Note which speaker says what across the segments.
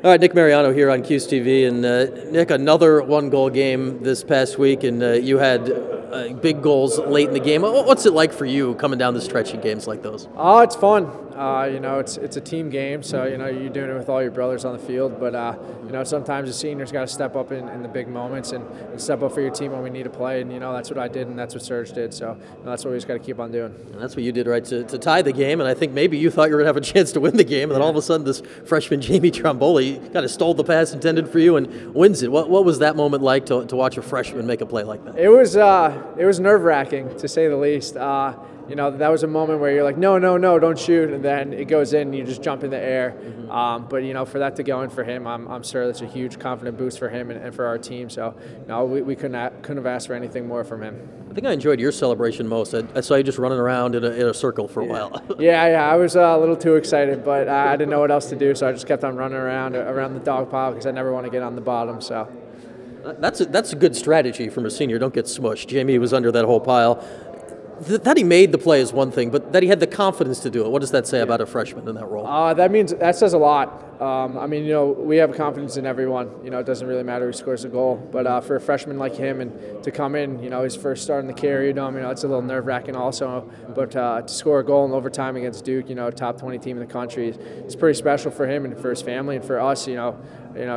Speaker 1: All right, Nick Mariano here on Q's TV, and Nick, another one-goal game this past week, and you had big goals late in the game. What's it like for you coming down the stretch in games like those?
Speaker 2: Oh, it's fun. It's a team game, so you're doing it with all your brothers on the field. But sometimes the seniors got to step up in the big moments and step up for your team when we need to play. And that's what I did, and that's what Serge did. So that's what we just got to keep on doing.
Speaker 1: And that's what you did, right, to tie the game. And I think maybe you thought you were going to have a chance to win the game, and then all of a sudden this freshman Jamie Tromboli kind of stole the pass intended for you and wins it. What was that moment like to watch a freshman make a play like that?
Speaker 2: It was nerve-wracking, to say the least. That was a moment where you're like, no, don't shoot, and then it goes in and you just jump in the air. But for that to go in for him, I'm sure that's a huge confident boost for him and for our team. So we couldn't have asked for anything more from him.
Speaker 1: I think I enjoyed your celebration most. I saw you just running around in a circle for a while.
Speaker 2: Yeah, I was a little too excited, but I didn't know what else to do, so I just kept on running around the dog pile because I never want to get on the bottom. So
Speaker 1: that's a good strategy from a senior. Don't get smushed. Jamie was under that whole pile. That he made the play is one thing, but that he had the confidence to do it. What does that say about a freshman in that role?
Speaker 2: That says a lot. We have confidence in everyone. It doesn't really matter who scores a goal. But for a freshman like him and to come in, his first start in the Carrier Dome, it's a little nerve-wracking also. But to score a goal in overtime against Duke, top 20 team in the country, it's pretty special for him and for his family and for us.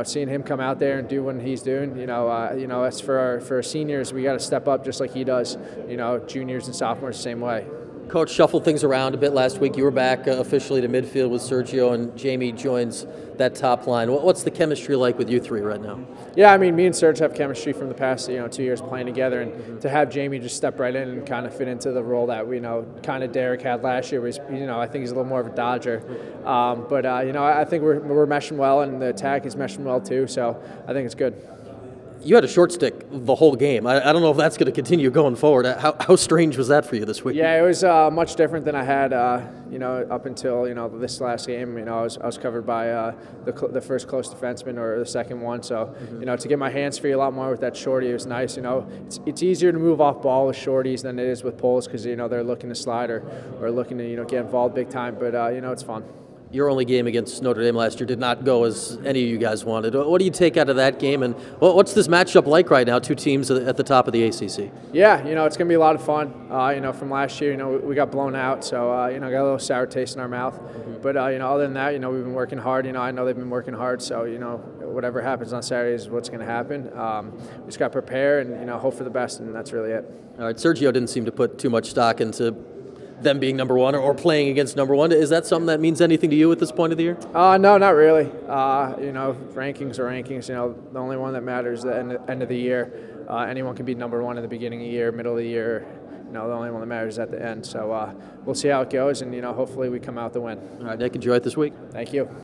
Speaker 2: Seeing him come out there and do what he's doing. As for our seniors, we got to step up just like he does. Juniors and sophomores the same way.
Speaker 1: Coach shuffled things around a bit last week. You were back officially to midfield with Sergio, and Jamie joins that top line. What's the chemistry like with you three right now?
Speaker 2: Yeah, me and Serge have chemistry from the past 2 years playing together, and to have Jamie just step right in and kind of fit into the role that kind of Derek had last year. I think he's a little more of a dodger, I think we're meshing well, and the attack is meshing well too. So I think it's good.
Speaker 1: You had a short stick the whole game. I don't know if that's going to continue going forward. How strange was that for you this week?
Speaker 2: Yeah, it was much different than I had, up until this last game. I was covered by the first close defenseman or the second one. So to get my hands free a lot more with that shorty, it was nice. It's easier to move off ball with shorties than it is with poles because they're looking to slide or looking to get involved big time. But it's fun.
Speaker 1: Your only game against Notre Dame last year did not go as any of you guys wanted. What do you take out of that game, and what's this matchup like right now, two teams at the top of the ACC?
Speaker 2: Yeah, it's going to be a lot of fun. From last year, we got blown out, so, got a little sour taste in our mouth. But, other than that, we've been working hard. I know they've been working hard, so, whatever happens on Saturday is what's going to happen. We just got to prepare and, hope for the best, and that's really it.
Speaker 1: All right, Sergio didn't seem to put too much stock into them being number one or playing against number one. Is that something that means anything to you at this point of the year?
Speaker 2: No, not really. Rankings are rankings. The only one that matters is the end of the year. Anyone can be number one in the beginning of the year, middle of the year. The only one that matters is at the end. So we'll see how it goes, and hopefully we come out the win.
Speaker 1: All right, Nick, enjoy it this week.
Speaker 2: Thank you.